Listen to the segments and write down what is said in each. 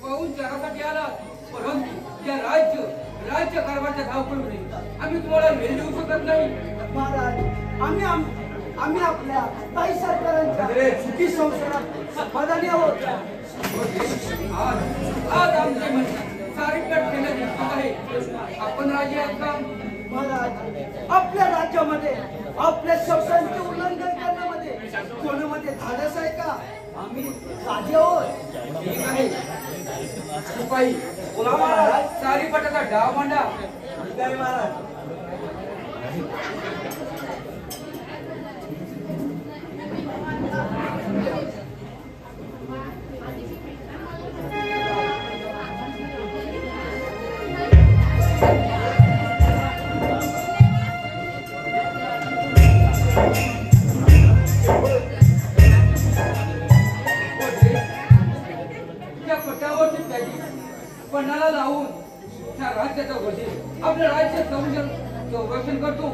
पाहून चारासाठी आला, परंतु या राज्य कारभाराच्या धावपळीमुळे आम्ही तुम्हाला वेळ देऊ शकत नाही. महाराज, आम्ही आपल्या ताई सरकारांच्या सुखी संसारात समाधानी आहोत. आज आमचे मन सारी कट केल्याचे आहे. आपण राजे आहात का? महाराज, आपल्या राज्यामध्ये आपल्या शब्दांचे उल्लंघन करण्यामध्ये कोणामध्ये धाडस आहे का? आम्ही राजे आहोत. ठीक आहे शिपाई, बोला महाराज. सारी पटाचा डाव मांडा. महाराज, पणाला लावून त्या राज्याचा वजीर आपल्या राज्य संरक्षण करतो.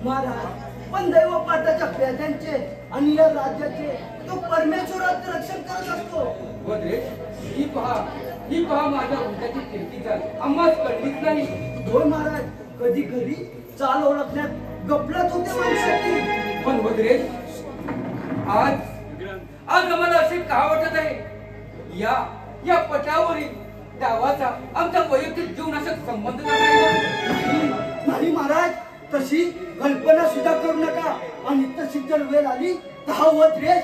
महाराज, पण दैव पाटाच्या प्रजांचे आणि या राज्याचे तो परमेश्वराचे रक्षण करत असतो. वद्रे, ही पहा माझ्या उंटाची कीर्ती झाली. आम्हाच कळलीच नाही. होय महाराज, कधी कधी चाल ओळखण्यात गफलत होते माणसाची. पण वद्रे, आज आम्हाला असे का वाटत आहे, या पटावरील डावाचा आमचा वैयक्तिक जीवनाशी संबंध नाही महाराज, तशी कल्पना सुद्धा करू नका. आणि तशी जर वेळ आली तर हा वज्रेश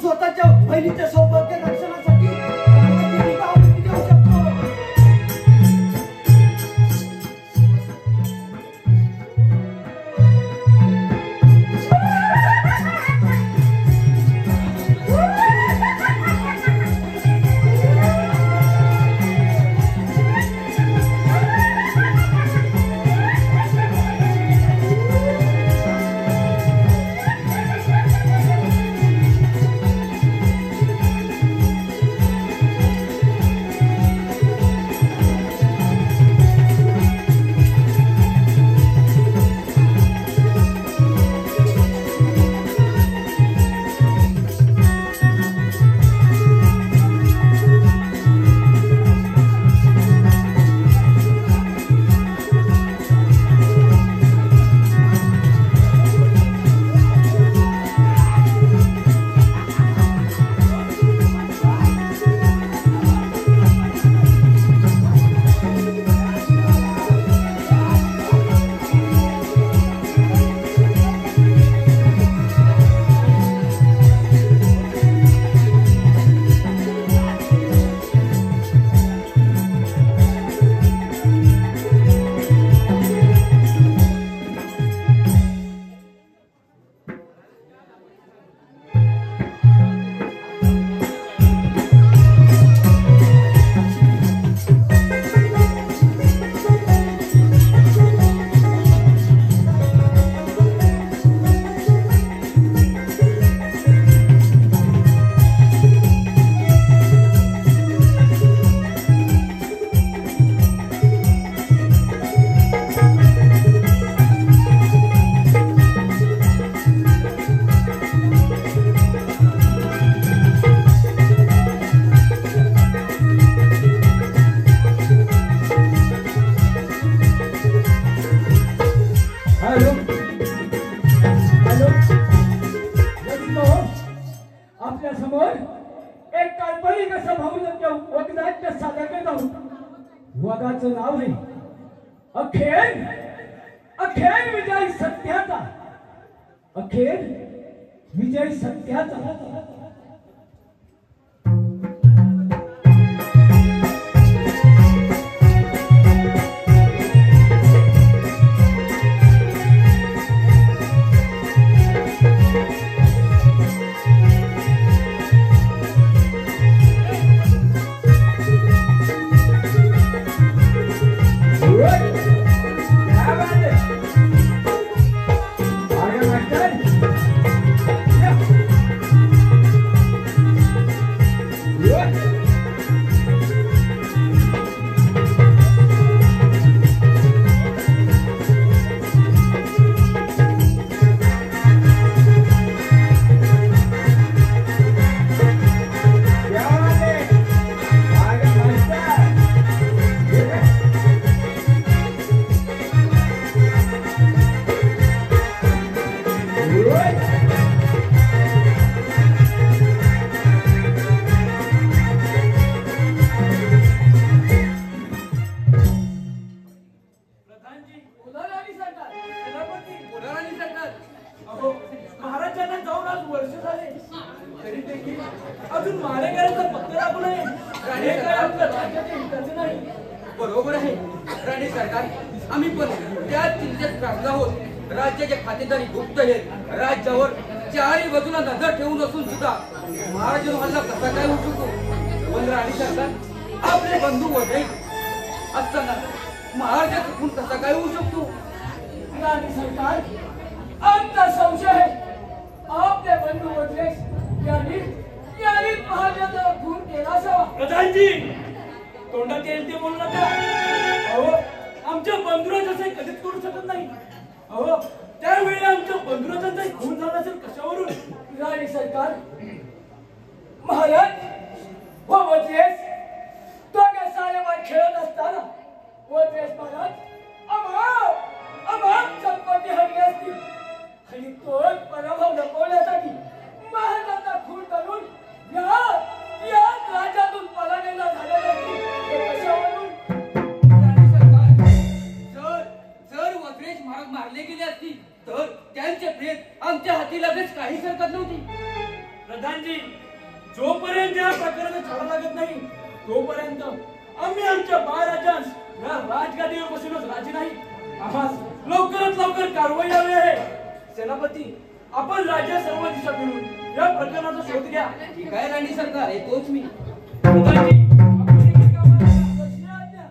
स्वतःच्या बहिणीच्या सौभाग्य रक्षणासाठी देऊ शकतो. वाघाचं नाव नाही, अखेर विजय सत्याचा, अखेर विजय सत्याचा. काय आपल्या राज्याच्या हिताचं नाही? बरोबर आहे राणे सरकार, आम्ही पण त्याच चिंतेत त्रासलो आहोत. राज्याचे खातेदारी गुप्तहेर राज्यावर चारी बाजूला नजर ठेवून असून सुद्धा महाराजांवर हल्ला कसा काय होऊ शकतो? पण राणे सरकार, आपले बंधू वगैरे असताना महाराजा चुकून कसा काय होऊ शकतो? राणी सरकार, आमचा संशय आहे आपले बंधू वज्रेश यांनी महाराजांचा खून केला असावा. प्रधानजी, तोंडात येईल ते बोलू नका. अहो, आमच्या बंधुराज असे कधीच करू शकत नाही. अहो, त्यावेळी आमच्या बंधुराजांचा खून झाला असेल कशावरून? राणी सरकार, महाराज व वज्रेश दोघे सारेवर खेळत असताना वज्रेश महाराज अमाप संपत्ती हरली असती आणि तोच पराभव लपवण्यासाठी महाराजांचा खून करून या राज्यातून पलायन झाले नसतील. हे कशावरून? राणे सरकार, जर वज्रेश महाराज मारले गेले असतील तर त्यांचे प्रेत आमच्या हाती लगेच काही हरकत नव्हती. प्रधानजी, जोपर्यंत या प्रकरणाचा छडा लागत नाही तोपर्यंत आम्ही आमच्या महाराजांस या राजगादीवर बसूनच राजी नाही. आम्हास लवकरात लवकर कारवाई हवी आहे. सेनापती, आपण राज्य सर्व दिशा फिरून या प्रकरणाचा शोध घ्या. ठीक आहे राणे सरकार, येतोच मी. प्रधानजी, आपण एका कामाला दक्षिणा आज्ञा.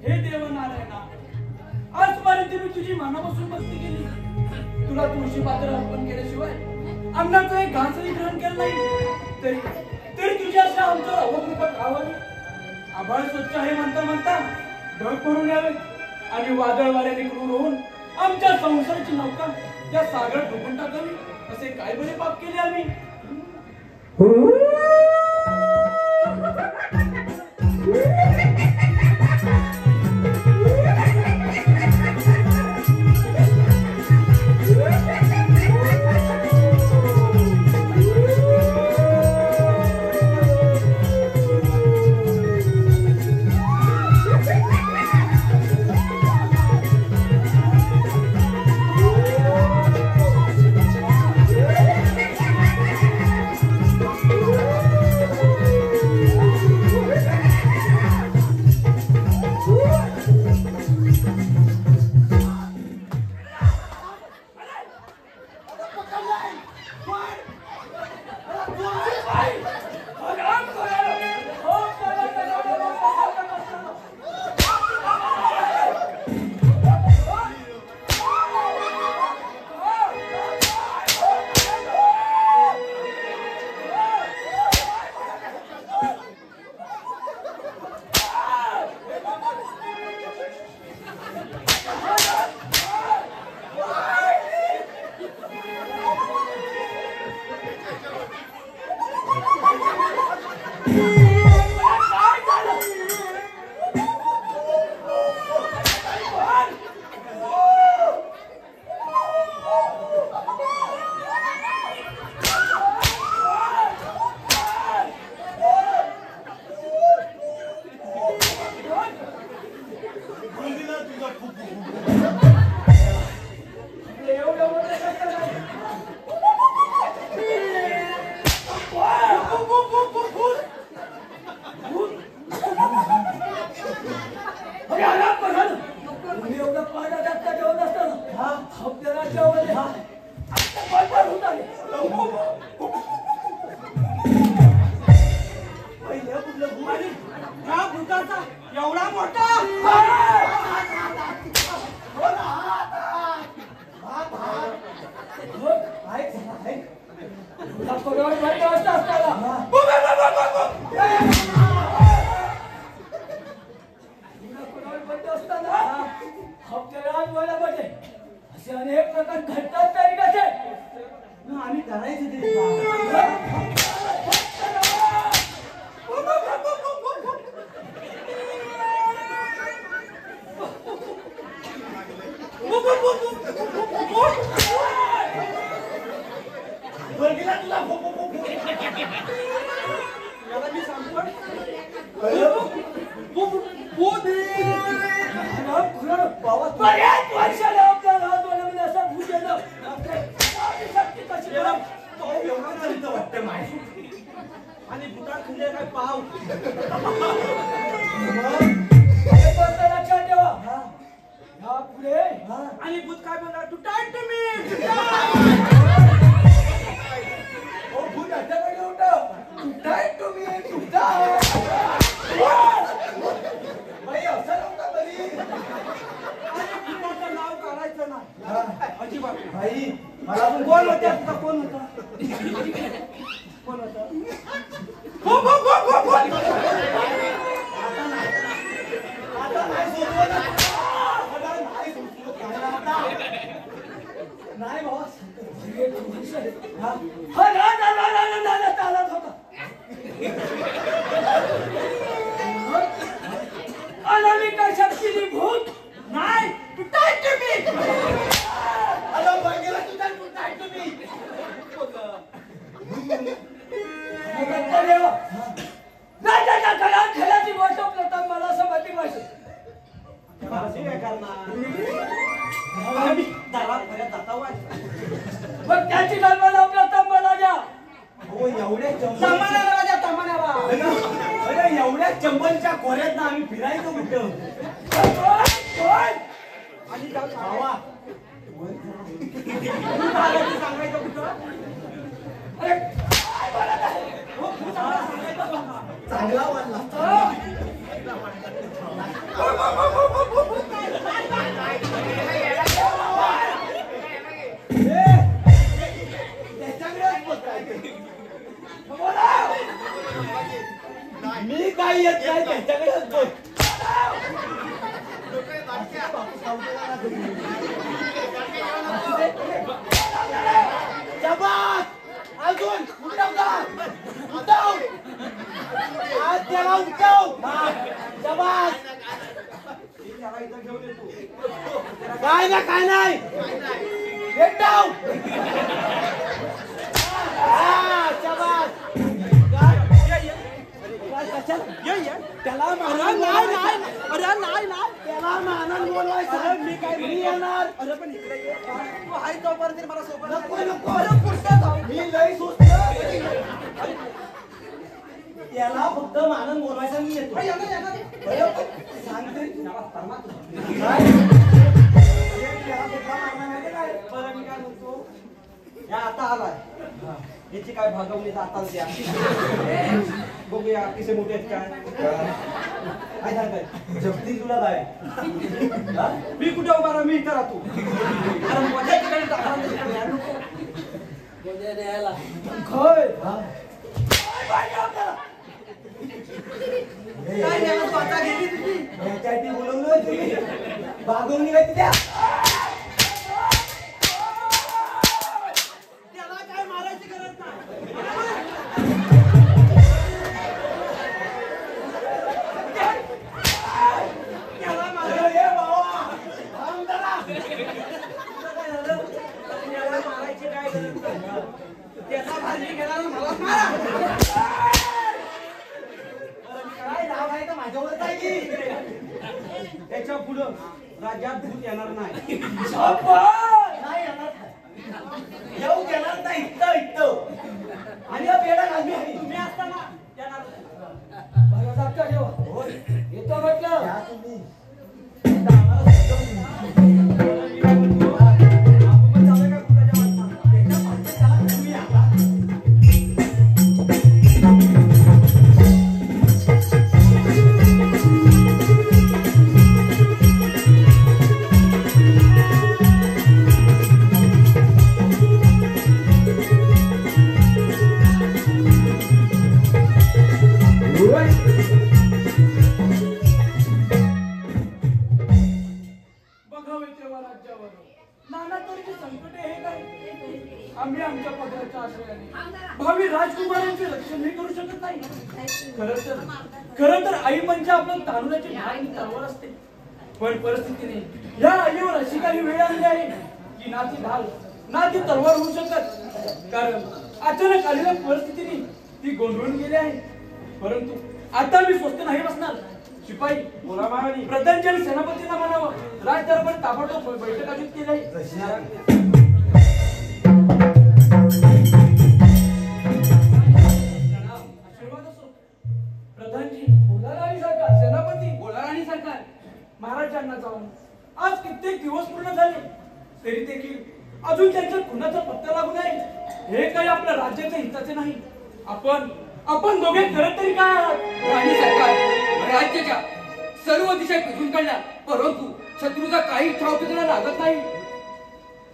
हे देवनारायणा, आजपर्यंत मी तुझी मनापासून भक्ती केली. तुला तुळशी पात्र अर्पण केल्याशिवाय अन्नाचं एक घासही ग्रहण केलं नाही. तरी तुझ्या अशा आमचं अवकृपा खावावी. आभाळ स्वच्छ आहे म्हणता ढग भरून यावे आणि वादळ वाऱ्याने क्रूर होऊन आमच्या संसाराची नौका त्या सागरात डुबून टाकावी. असे काय बरे पाप केले आम्ही? आणि भुताळ खाल्ले काय पाव. हे फक्त लक्षात ठेवा ह्या पुढे आणि भूत काय बोलणार तू टाईट तुम्ही भूत अड्ड्याकडे उठव तुटाय तुम्ही तुटा बाई असं नव्हतं बरी. आणि भूताचं नाव काढायचं ना अजिबात. भाई मला पण कोण होते आता कोण होता कोण होता आता नाही सोडवत आता नाही सोडवत खायला आता नाही बाबा हा ना चालत होता अनामिका शक्तीनी भूत नाही तू टाईट तुम्ही आता बघेला तुझा तुटाय तुम्ही राजाच्या घरात खेळाची गोष्ट प्रथम मला समजली पाहिजे. काय करणार आम्ही दारात पर्यंत जाता वाट मग त्याची कल्पना प्रथम मला द्या. हो एवढ्या सामान्याला राजा सामान्याला अरे एवढ्या चंबलच्या खोऱ्यात ना आम्ही फिरायचो कुठं आणि जाऊ भावा सांगायचं कुठं अरे चांगला वाटला मी काय येत नाही त्याच्याकडेच बोल अजून उठव का उठव आज त्याला उठव काय ना काय नाही उठव त्याला मानून त्याला मानून बोलवायचं मी काय मी येणार अरे पण इकडे ये तू आहे तोपर्यंत मला सोबत नको नको अरे पुढचं जाऊ मी लई सुचलं त्याला फक्त मानून बोलवायचं मी येतो सांगते बरं मी काय म्हणतो या आता आलाय याची काय भागवणी आता द्या बघूया किसे मोठे आहेत काय सांगताय जप्ती तुला काय मी कुठे उभा राहा मी इथं राहतो अरे मजा ठिकाणी टाकणार नको खय काय द्यायला तू आता गेली तुझी याच्यासाठी बोलवलं तुम्ही भागवणी काय त्या त्याला काय मारायची गरज नाही त्याला मारायची काय गरज नाही त्याचा भाजी गेला मला मारा काय नाव आहे का माझ्यावर काय की त्याच्या पुढं राज्यात भूत येणार नाही नाही येणार येऊ देणार नाही इथं आणि हा पेढा घालमी आहे तुम्ही असताना येणार भरोसा ठेवा येतो म्हटलं या तुम्ही बघावे तेव्हा राज्यावर नाना तऱ्हेची संकटे हे काय आम्ही आमच्या पदाच्या आश्रयाने भावी राजकुमारांचे रक्षण नाही करू शकत नाही. खरं तर आई म्हणजे आपलं तारुण्याची भाग तलवार असते पण परिस्थितीने या आईवर अशी काही वेळ आली आहे की ना ती ढाल ना ती तलवार होऊ शकत कारण अचानक आलेल्या परिस्थितीने ती गोंधळून गेली आहे. परंतु आता मी स्वस्त नाही बसणार. शिपाई बोला महाराणी प्रधानच्या सेनापतींना म्हणावं राज दरबार ताबडतोब बैठक आयोजित केली आहे. आशीर्वाद असो. प्रधानजी, बोला राणी सरकार. सेनापती, बोला राणी सरकार. महाराजांना जाऊन आज कित्येक दिवस पूर्ण झाले तरी देखील अजून त्यांच्या खुनाचा पत्ता लागू नाही. हे काही आपल्या राज्याच्या हिताचे नाही. आपण दोघे करत तरी काय आहात? राणी सरकार, राज्याच्या सर्व दिशा पिसून काढल्या, परंतु शत्रूचा काही ठाव ठिकाणा लागत नाही.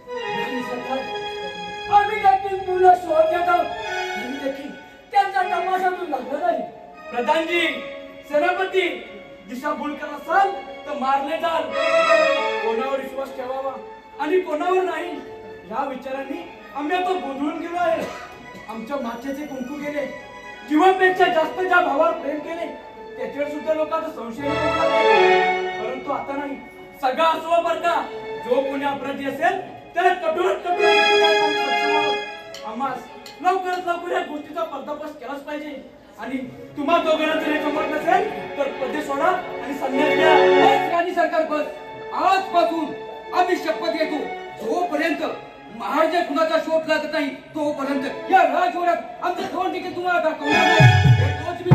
राणी सरकार, आम्ही देखील पुन्हा शोध घेत आहोत. तरी देखील त्यांचा तपास अजून लागला नाही. प्रधानजी, सेनापती, दिशाभूल करत असाल तर मारले जाल. कोणावर विश्वास ठेवावा आणि कोणावर नाही या विचारांनी आम्ही आता गोंधळून गेलो आहे. आमच्या माथ्याचे कुंकू गेले, जीवापेक्षा जास्त ज्या भावावर प्रेम केले त्याच्यावर सुद्धा लोक आता संशय लागले. परंतु आता नाही, सगळा असो बरं का, जो कोणी अपराधी असेल त्याला कठोरात कठोर आम्हाला लवकरात लवकर या गोष्टीचा पर्दाफाश केलाच पाहिजे. आणि तुम्हा दोघांना जरी जमत नसेल तर पदे सोडा आणि संन्यास घ्या. बस राणी सरकार, बस. आजपासून आम्ही शपथ घेतो, जोपर्यंत महाराजा कुणाचा शोध लागत नाही तोपर्यंत या राजवाड्यात आमचं थोन तिकीट तुम्हाला दाखवणार नाही. हे तोच मी.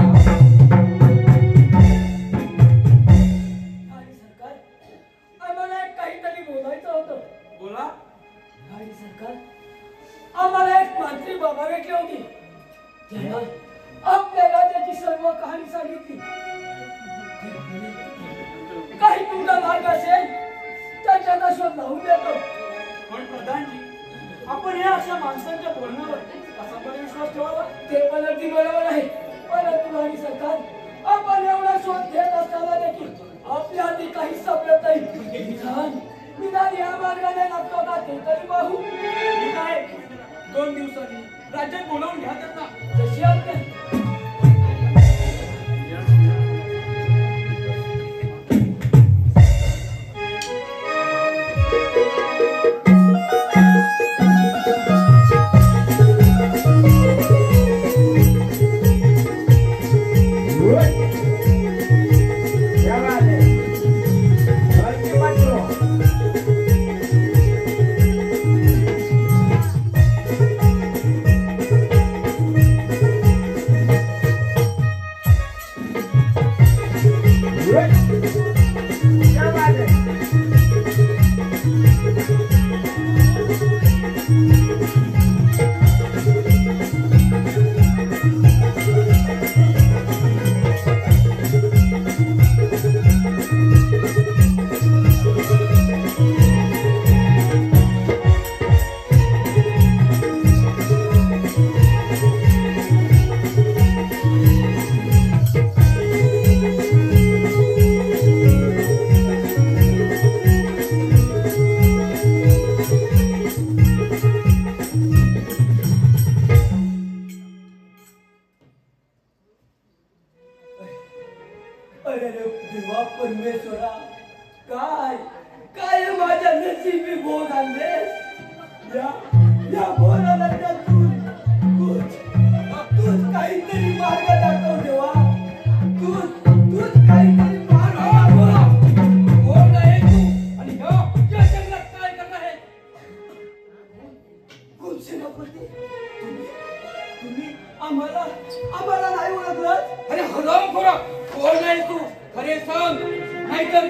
राणी सरकार, आम्हाला एक काहीतरी बोलायचं होतं. बोला. राणी सरकार, आम्हाला एक मांत्री बाबा भेटली होती. त्यानं आपल्याला त्याची सर्व कहाणी सांगितली. ते म्हणाले, काही तुमचा मार्ग असेल त्याच्याचा शोध लावून देतो. पण प्रधानजी, आपण या अशा माणसांच्या बोलण्यावर कसा पण विश्वास ठेवावा? ते पण अगदी बरोबर आहे. परंतु राणी सरकार, आपण एवढा शोध घेत असताना देखील आपल्या हाती काहीच सापडत नाही. निदान या मार्गाने लागतो का ते तरी पाहू. ठीक आहे, 2 दिवसांनी राज्यात बोलावून घ्या त्यांना. जशी आज्ञा. अरे देवा परमेश्वरा, काय काय माझ्या नशिबी भोग आणलेस. या भोगाला तूच काहीतरी मार्ग दाखव देवा. तूच काहीतरी मार्ग दाखव. कोण आहे तू आणि या जंगलात काय करणार आहे? कोण सेनापती? तुम्ही आम्हाला नाही ओळखलं? अरे हरामखोरा, कोण आहे तू? खरे सांग, नाहीतर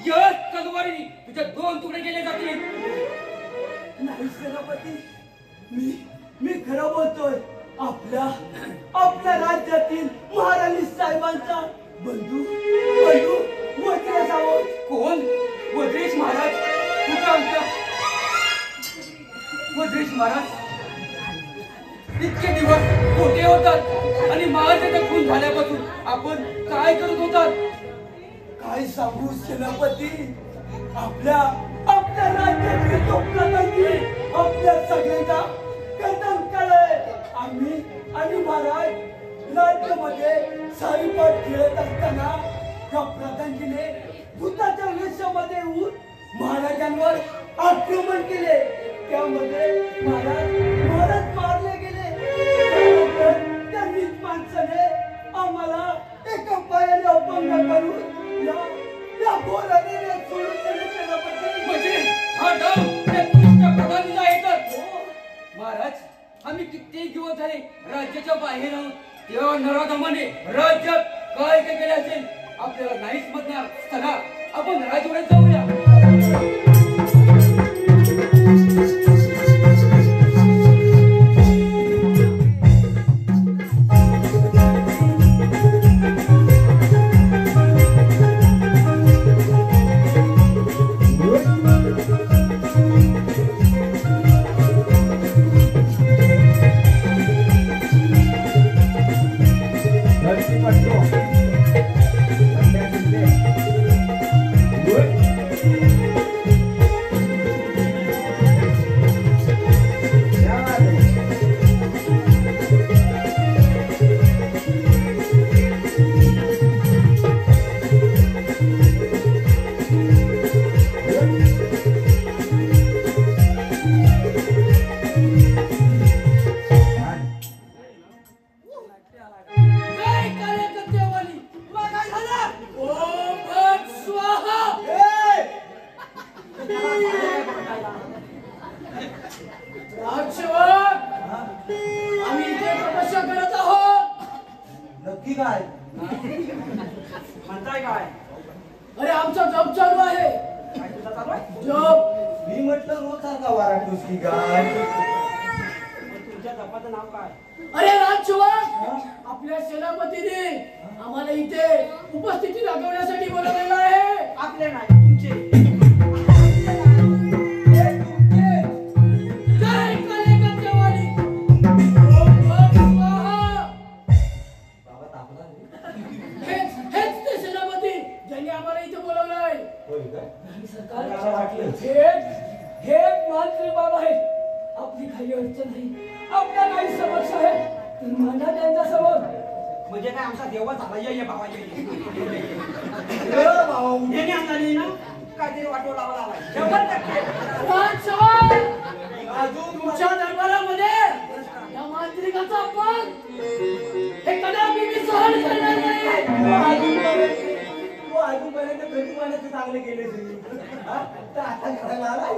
यश तलवारीने तुझ्या 2 तुकडे केले जातील. नाही सेनापती, मी खरं बोलतोय. आपल्या राज्यातील महाराणी साहेबांचा बंधू वज्रेश आहोत. कोण? वज्रेश महाराज? कुठं आमच्या वज्रेश महाराज? इतके दिवस कोठे होतात आणि महाराजाचा खून झाल्यापासून आपण काय करत होतात? काय सांगू सेनापती, आपल्या राज्यातील प्रगती आपल्या सगळ्यांचा कदम केलाय. आम्ही आणि महाराज राज्यामध्ये साईपाट खेळत असताना त्या प्रधानजीने भूताच्या वेशामध्ये येऊन महाराजांवर आक्रमण केले. त्यामध्ये महाराज मारले गेले. त्यानंतर त्या नीच माणसाने आम्हाला एका पायाने अपंग करून या बोराने सोडून दिले सेनापती. म्हणजे हा डाव त्या दुष्ट प्रधानीचा आहे तर? महाराज, आम्ही कित्येक दिवस झाले राज्याच्या बाहेर आहोत. त्या नराधमाने राज्यात काय काय केले असेल आपल्याला नाहीच म्हणणार. चला आपण राजवाड्यात जाऊया. नक्की काय म्हणताय काय? अरे आमचा जॉब चालू आहे. काय तुझा चालू आहे? जॉब. मी म्हटलं रोज आता वाराटूस की काय तुमच्या जपाचं नाव काय? अरे राजसेवक, आपल्या सेनापतीने आम्हाला इथे उपस्थिती दाखवण्यासाठी बोलवलेलं आहे. आपले नाही तुमचे. जय कलेकत्तेवाली. ओम भट स्वाहा. बाबा तापला रे. हेच ते सेनापती ज्यांनी आम्हाला इथे बोलवलंय. होय काय सरकार मला वाटलं हे मंत्री बाबा आहेत. आपली काही अडचण नाही. आपल्या काही समस्या आहेत तर मांडा त्यांच्या समोर. म्हणजे काय आमचा देवा झाला? ये बाबा ये. बाबा येणे अंदाने ना काहीतरी वाटो लावा लावा 100%. राजसेवक, अजून तुमच्या दरबारामध्ये या मांत्रिकाचा अपमान हे कदापि मी सहन करणार नाही. अजूनपर्यंत कधी म्हणायचं चांगले केले तर आता करायला आलाय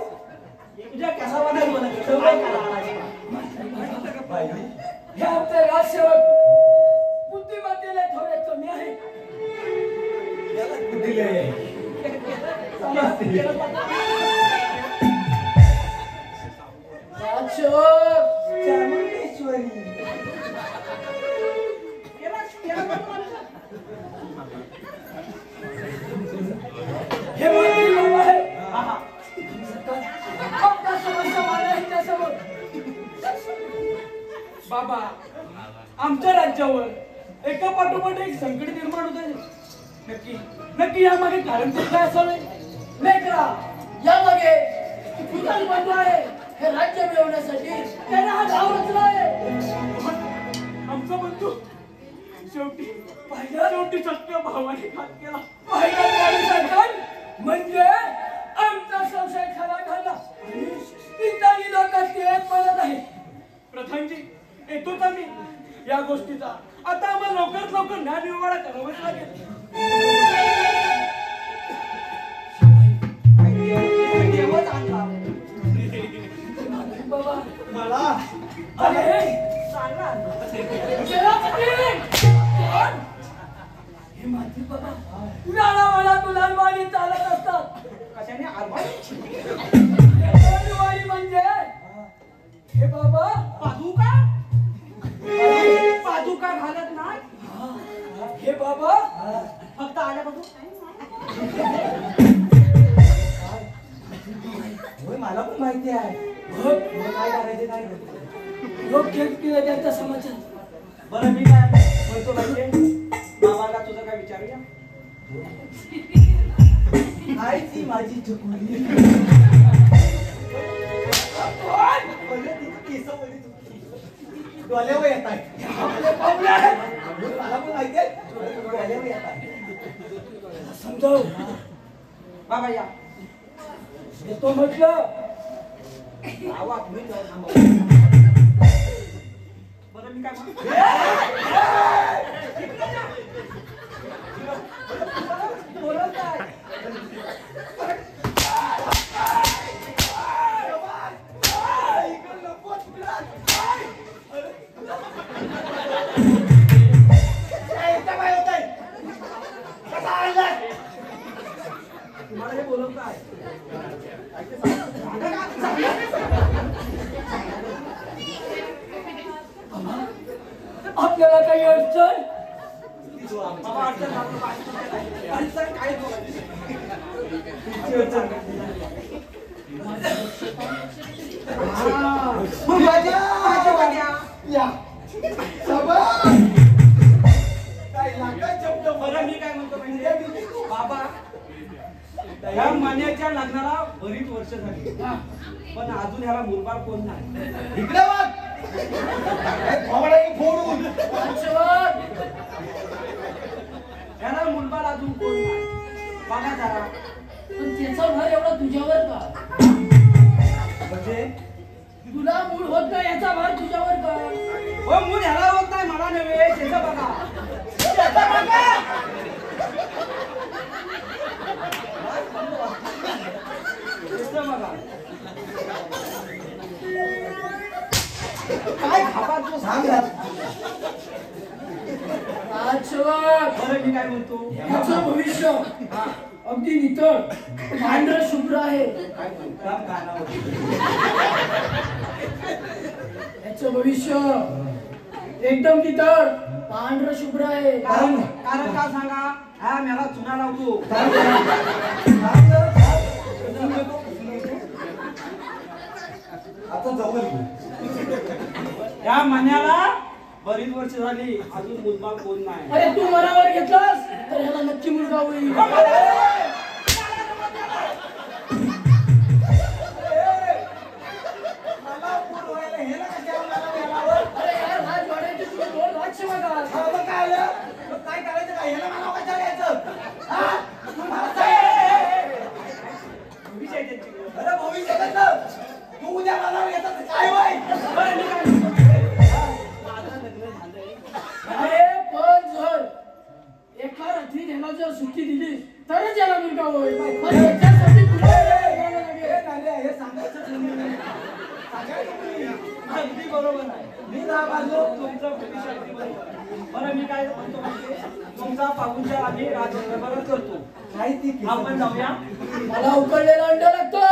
तुझ्या कसा वाटायला मला काय करायला? पाहिजे हे आमचे राजसेवक बुद्धिमत्तेला थोडे कमी आहे. याला दिले राजसेवक, चामुंडेश्वरी हे मंत्री बाबा आहे. आपल्या समस्या मांडा त्यासमोर. बाबा, आमच्या राज्यावर एका पाठोपाठ एक संकट निर्माण होत आहे. नक्की यामागे कारण तरी काय असावे? लेकरा, यामागे भूतान बनला आहे. हे राज्य मिळवण्यासाठी त्याने हा गाव रचला आहे. आमचा बंधू शेवटी सत्य भावाने घात केला. पहिला पोलीस सरकार म्हणजे आमचा संशय खरा झाला. इत्यादी लोक तेच म्हणत आहे. प्रधानजी, येतोच आम्ही या गोष्टीचा. आता आम्हाला लवकरात लवकर न्याय निर्माण करावाच लागेल. देवच आणला बाबा, मला अरे सांगा. सेनापती! हे मात्र बाबा नाना तुलांवाणी चालत असतात. कशाने आरबाई? तुलांवाणी म्हणजे हे बाबा पादुका घालत नाही. हे बाबा फक्त आल्यापासून होय मला पण माहिती आहे मग काय करायचे काय योग्य त्यांचा समाचार. बरं, मी काय म्हणतो माहितीये? बाबाला तुझं काय विचारूया? काय ती माझी चकुली डोल्यावर येत आहे मला पण माहिती आहे डोल्यावर येत आहे समजाव बाबा या. येतो म्हटलं. बाबा तुम्ही जाऊ थांबा. बरं, मी काय म्हणतो? बोलत आहे. बोल. बाबा अडचण झालं पाहिजे. अडचण काय बोलायची? या शाबास. काय लागा शब्द बरं मी काय म्हणतो माहितीये बाबा या मान्याच्या लग्नाला बरीच वर्ष झाली पण अजून ह्याला मुलबाळ कोण नाही. इकडे बघ. थोबाडाने फोडून ह्याला मुलबाळ अजून कोण नाही. बघा जरा पण त्याचा भर एवढा तुझ्यावर का? म्हणजे तुला मूळ होत नाही याचा भार तुझ्यावर का? हो मूल ह्याला होत नाही मला नव्हे त्याचं बघा. त्याचं बघा. त्याचं बघा. काय खापा तू सांग ना. बरं मी काय म्हणतो याचं भविष्य अगदी नितळ पांढरं शुभ्र आहे. काय म्हणतो कानावर याचं भविष्य एकदम नितळ पांढरं शुभ्र आहे. कारण कारण का सांगा हा मला चुना लावतो. आता जवळ या मण्याला बरीच वर्ष झाली अजून मुलबाळ कोण नाही. अरे तू मनावर घेतलास तर ह्याला नक्की मुलगा होईल. अरे यार हात वाढायचे तुला 2 लाख शिवाय काय करायचं काय ह्याला मला कशा घ्यायचं. विषय त्यांची. अरे भविष्य कसं तू उद्या मला येतात काय वाईट. बरं, मी काय म्हणतो? माझं लग्न झालंय. अरे पण जर एका रात्री ह्याला जर सुट्टी दिली तरच याला मुलगा होईल. पण याच्यासाठी तुला करावं लागेल. हे सांगायचं नाही. अगदी बरोबर आहे. मी ना बाजू तुमचं भविष्य अगदी बरोबर आहे. बरं मी काय म्हणतो माहितीये? तुमचा पाहुणचार आम्ही राजदरबारात करतो. माहिती आपण जाऊया. मला उकडलेलं अंड लागतं.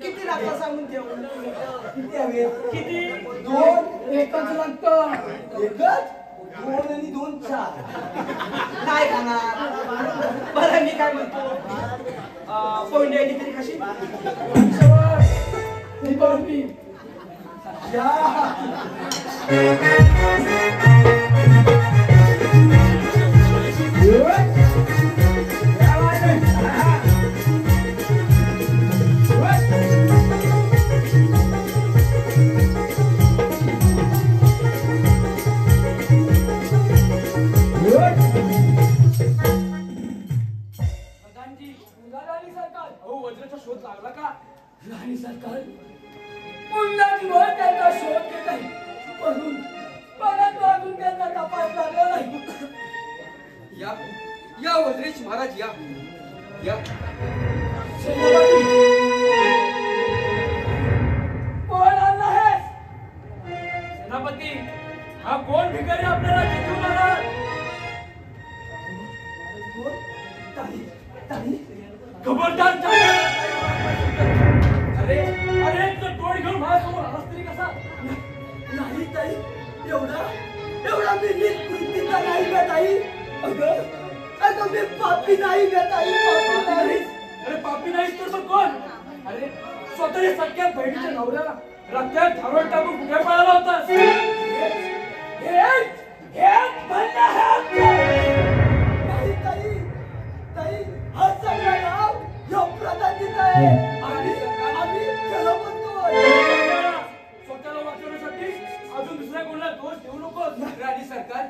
किती लागतं सांगून ठेव. किती हवे. किती 2 एकच लागतं. एकच 2 आणि 2 4. नाही खाणार. बरं मी काय म्हणतो पोंडी आली तरी कशी. हे बघ मी या राणी सरकार अहो वज्राचा शोध लागला का. राणी सरकार पुन्हा दिवस त्यांचा शोध घेत आहे म्हणून परंतु अजून त्यांचा तपास झाला नाही. या या वज्रेश महाराज या या. सेनापती कोण आला आहेस? सेनापती हा कोण भिकारी आपल्याला घेऊन आला. खबरदार अरे अरे तो डोळ घेऊन माझ्यासमोर आलास तरी कसा. नाही ताई एवढा मी कृतीचा नाही का ताई. अगं मी पापी नाही का ताई. पापी नाही. अरे पापी नाहीस तर मग कोण. अरे स्वतःच्या सख्या बहिणीच्या नवऱ्याला रस्त्यात धावत टाकून कुठे पळाला होतास. नाही ताई ताई हा सगळा नाव या प्रधानीचा आहे. आम्ही त्याला म्हणतोय. स्वतःला वाचवण्यासाठी अजून दुसऱ्या कोणाला दोष देऊ नकोस. राणी सरकार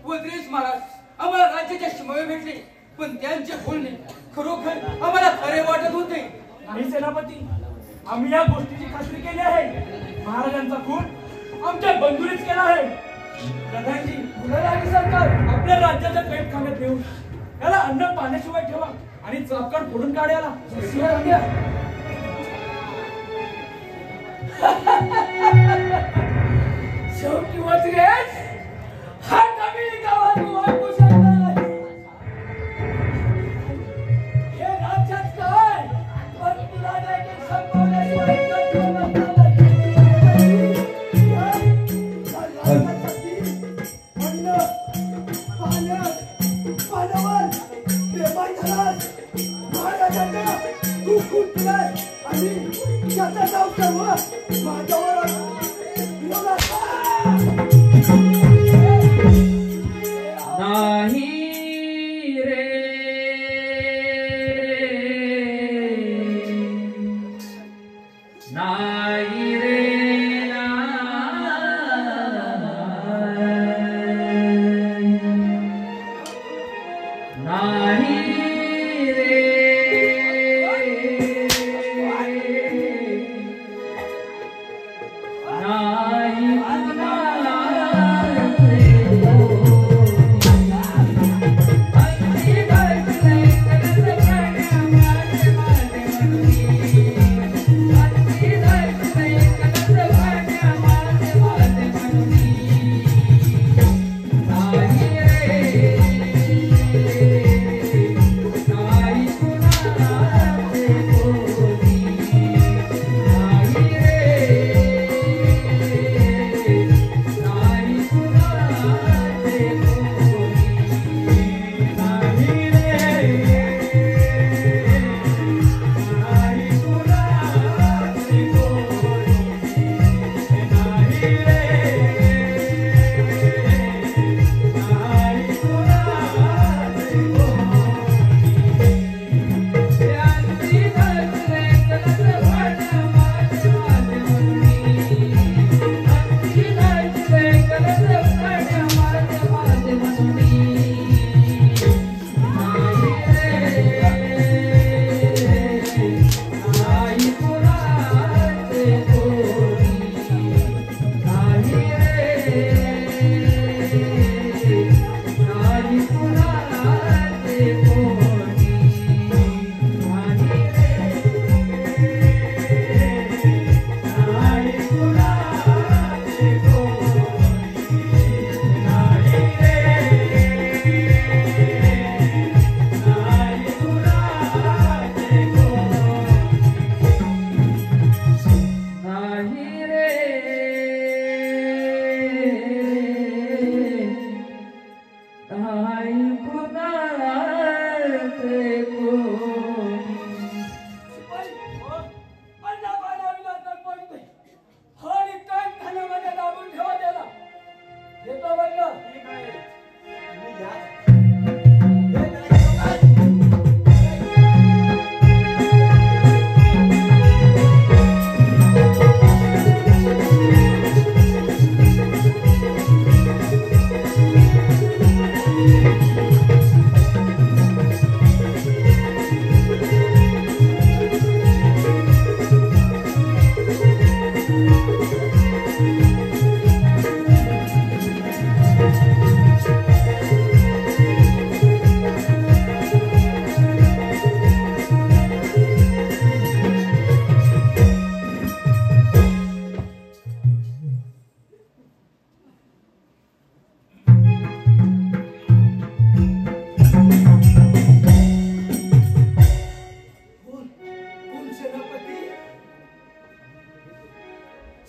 वज्रेश महाराज आम्हाला राज्याच्या सीमेवर भेटले पण त्यांचे बोलणे खरोखर आम्हाला खरे वाटत होते. नाही सेनापती आम्ही या गोष्टीची खात्री केली आहे. महाराजांचा खून आमच्या बंधुरीच केला आहे. प्रधानजी राणी सरकार आपल्या राज्याच्या कैदखान्यात ठेवून त्याला अन्न पाण्याशिवाय ठेवा आणि चापकान फोडून काढायला. शेवटी वज्रेश हा कमी गावात वाटू शकला नाही. हे राज्यात काय पण तुला देखील संपवण्याशिवाय इतर कोण नसणार नाही. नाही रे नाही रे नाही रे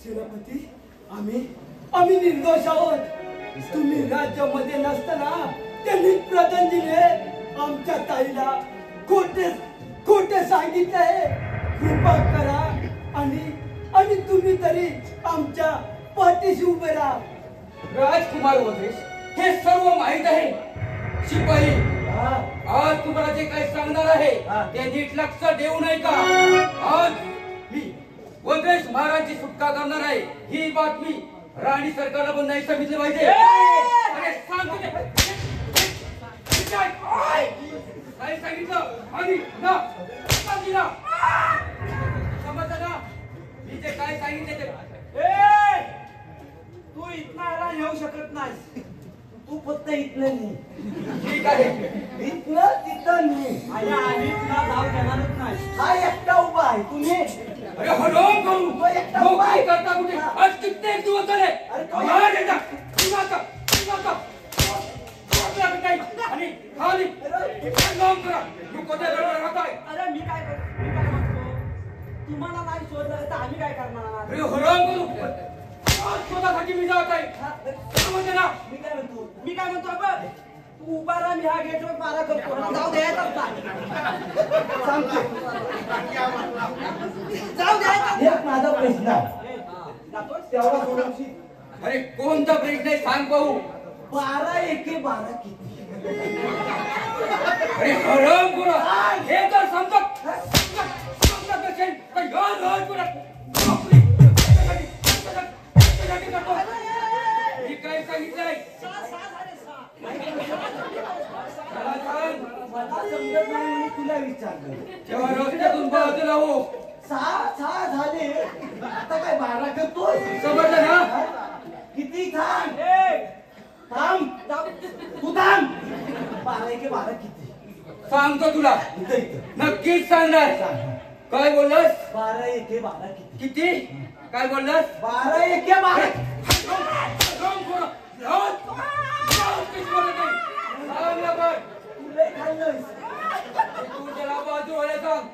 सेनापती, आम्ही निर्दोष आहोत. तुम्ही राज्यामध्ये नसताना त्यांनी प्रधान दिले आमच्या ताईला खोटे सांगितले. कृपा करा आणि तुम्ही तरी आमच्या पाठीशी उभे राहा. राजकुमार वगैरे हे सर्व माहित आहे. शिपाई, आज तुम्हाला जे काही सांगणार आहे ते नीट लक्ष देऊ नये का? आज मी वगैरे महाराजची सुटका करणार आहे. ही बातमी राणी सरकारला पण नाही सांगितली पाहिजे. अरे सांग तुझे काय सांगितलं आणि ना समजलं ना? मी जे काय सांगितले ते तू इथं येऊ शकत नाही. तू फक्त इथलं नाही. ठीक आहे. इथनं तिथं नाही. आणि तुला जाऊ देणारच नाही. हा एकटा उभा आहे. तुम्ही अरे हराम करू नोकरी करता कुठे? आज कित्येक दिवस झाले. आणि खाली काम करा. तू कोणत्या दरबार राहताय? अरे मी काय म्हणतो, तुम्हाला नाही शोधलं तर आम्ही काय करणार? अरे हराम करू आज स्वतःसाठी मी जात आहे. समजलं ना? मी काय म्हणतो बघ, तू उभा राहा, मी हा गेटवर मारा करतो. जाऊ द्यायचाच नाही. जाऊ द्या. एक माझा प्रश्न आहे. तेवढा बोलायची अरे कोणता प्रश्न आहे सांग पाहू. 12 एके 12 किती? अरे हरम पुरा हे तर समजत असेल तर या राजपुरा मी काय सांगितलंय मला सांग. मला समजत नाही म्हणून तुला विचारलं. तेव्हा रस्त्यातून बाजूला हो. 6 झाले आता काय 12 करतोय? समजलं ना. किती थांब थांब तू थांब. 12 एके 12 किती? सांगतो तुला इथं नक्कीच सांगणार. काय बोललास? 12 एके 12 किती? किती काय बोललास? 12 एके 12. तुला खाल्लंस. तू त्याला बाजू व्हायला सांग.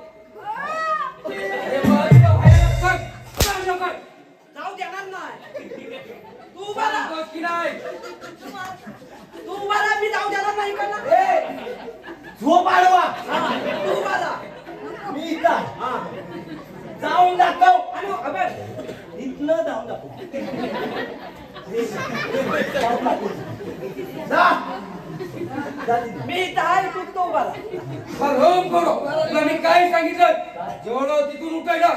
अरे बाजूला व्हायला सांग. सांग लवकर. जाऊ देणार नाही. तू सांगतोस की नाही? मला मी जाऊ देणार नाही का ना? झोप आडवा. तू मला मी इथं जाऊन दाखव. इथनं जाऊन दाखव. मी इथं आहे तू तो मला. हरम करो. तुला मी काय सांगितलं? जेवढं तिथून उठायला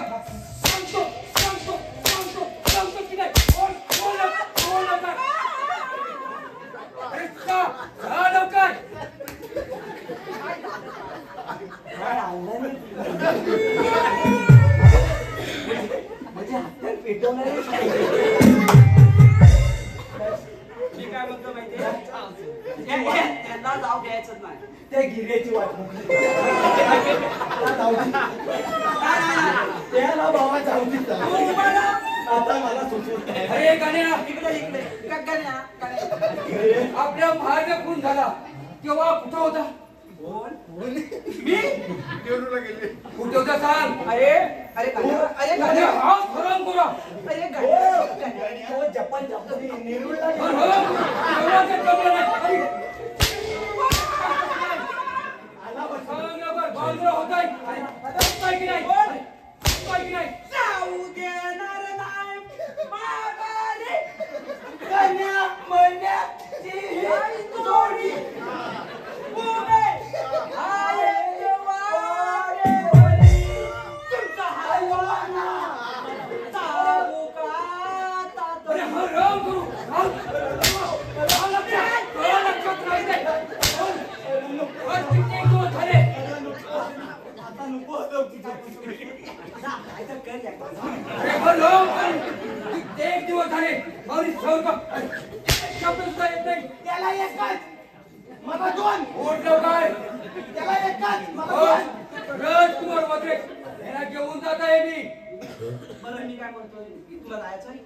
सांगतो सांगतो सांगतो सांगतो की नाही? बोल लवकर. अरे जा लवकर. काय आणलं नाही. म्हणजे हत्यार पेटवणार. मी काय म्हणतो माहितीये त्यांना जाऊ द्यायचं नाही. त्या गिऱ्याची वाट बघली. जाऊ दे. त्याला बाबा जाऊ दे. आता मला सुचवत नाही. अरे गाण्या इकडे आपल्या मार्ग खून झाला तेव्हा कुठं होता? मी कुठे होता सांग. अरे हा हरम करो. जपान नेरूळला हरम एवढं जमलं नाही. सांग लवकर. बाजूला होताय की नाही? की नाही? जाऊ देणार नाही. माघारी कन्या मण्याची जोडी उभे आहे वारेवरी. तुमचा हलवाना जाऊ का अरे हरम करू. लक्षात राहिले. किती दिवस झाले? आता नको होतं तुझं. अरे हरम करू. कित्येक दिवस झाले. माऊली शब्द सुद्धा येत नाही. त्याला एकच मला 2. ओढलं काय? त्याला एकच मला 2. राजकुमार वगैरे याला घेऊन जात आहे मी. बरं मी काय म्हणतोय तुला जायचंय?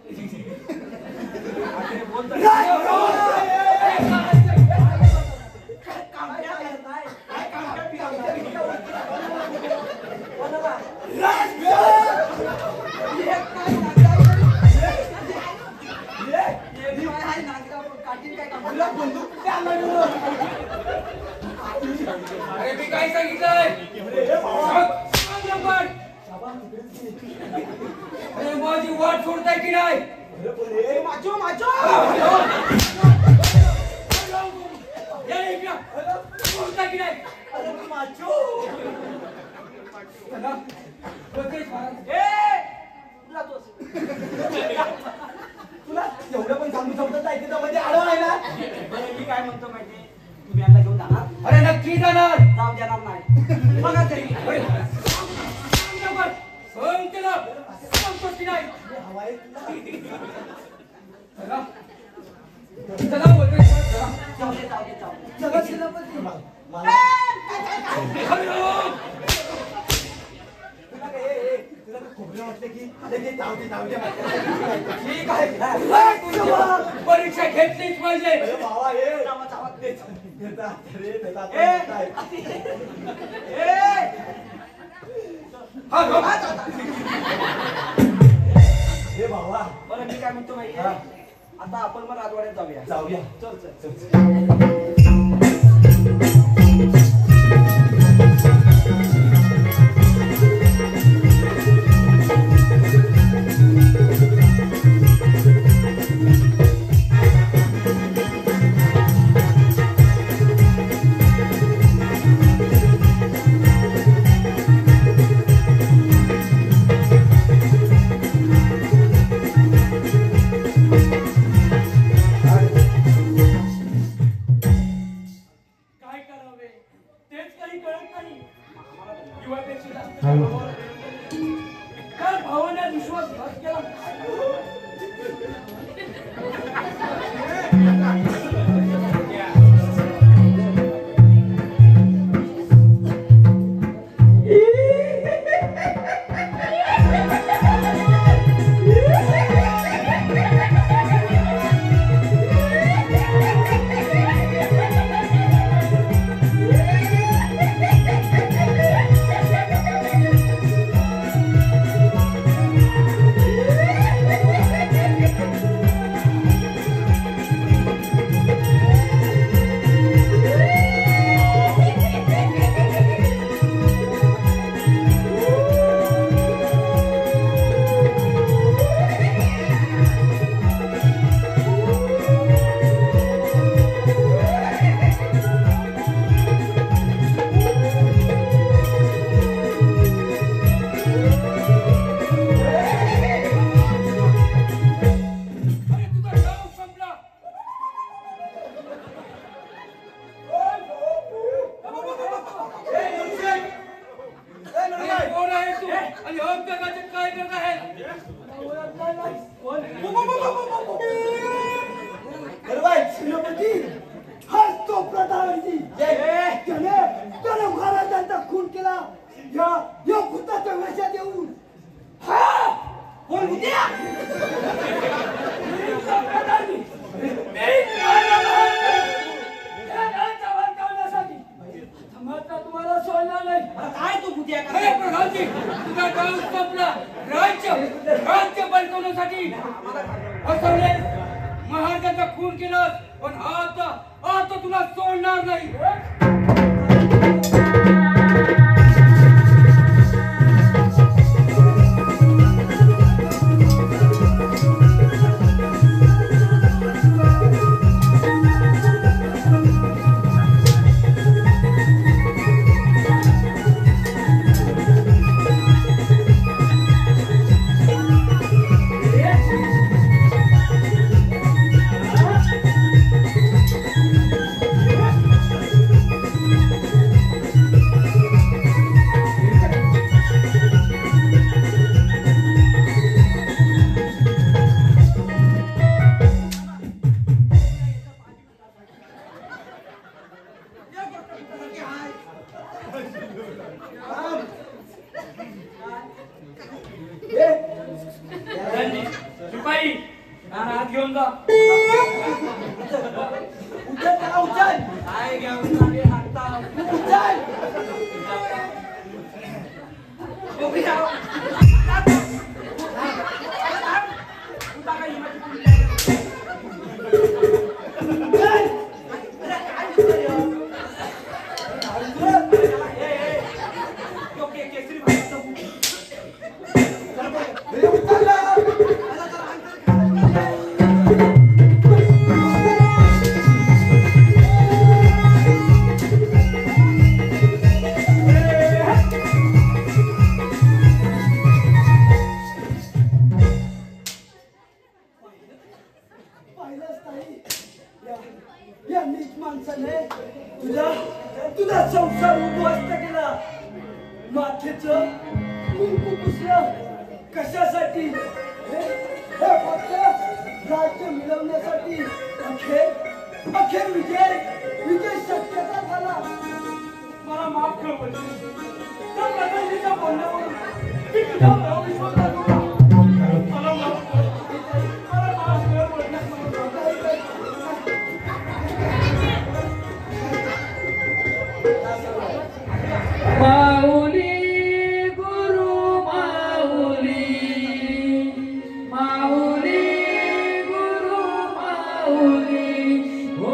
अरे मी काय सांगितलंय? सांग लवकर. अरे माझी वाट सोडताय की नाही? माचो या इकडं. सोडताय की नाही? माचो चला. बघेच महाराज. तुला एवढं पण सांगू समजत नाही की मध्ये आडवा आहे ना. बरं मी काय म्हणतो माहिती तुम्ही यांना घेऊन जाणार अरे नक्की जाणार. जाऊ देणार नाही बघा तरी अरे, सांग लवकर. सांग त्याला. सांगतोस की नाही? हवा आहे तुला. चला. चला बोलतोय. चला. जाऊ दे चला सेनापती. मला हरम. तुला काय तुला खोबरं वाटलं की लगेच जाऊ दे ठीक आहे. परीक्षा घेतलीच पाहिजे. अरे बाबा हे हे बाबा बरं मी काय म्हणतो माहिती आता आपण मग राजवाड्यात जाऊया जाऊया. चल चल खून केलास पण आता तुला सोडणार नाही. शिपाई हात घेऊन जा. उचल त्याला, उचल. काय घेऊन जाणे हाता उचल. या नीच माणसाने तुझा संसार उद्ध्वस्त केला. माथेचं कुंकू पुसलं कशासाठी? हे फक्त राज्य मिळवण्यासाठी. अखेर विजय शक्यता झाला. मला माफ कर वडिल. त्या प्रधानजीच्या बोलण्यावरून मी तुझ्यावर अविश्वास दाखवला. मला माफ कर. मला माफ कर वडिल. माऊली गुरु माऊली माऊली गुरु माऊली हो